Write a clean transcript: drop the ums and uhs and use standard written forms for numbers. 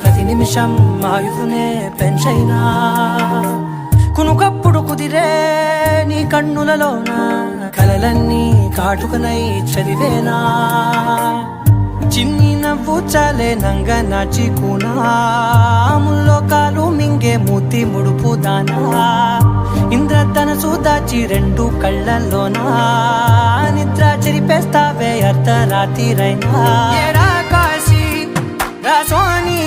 ప్రతి నిమిషం ఆయుధునే పెంచైనా కునుకప్పుడు కుదిరే నీ కన్నులలోన కలలన్నీ కాటుకనై చదివేనా చిన్ని నవ్వు చాలే నంగ నాచికునా ముల్లోకాలు మింగే మూతి ముడుపు దానా ఇంద్రధనసు దాచి రెండు కళ్ళల్లోనా నిద్ర చెరిపేస్తావే అర్ధరాత్రిరైనా కాశీ రాసోని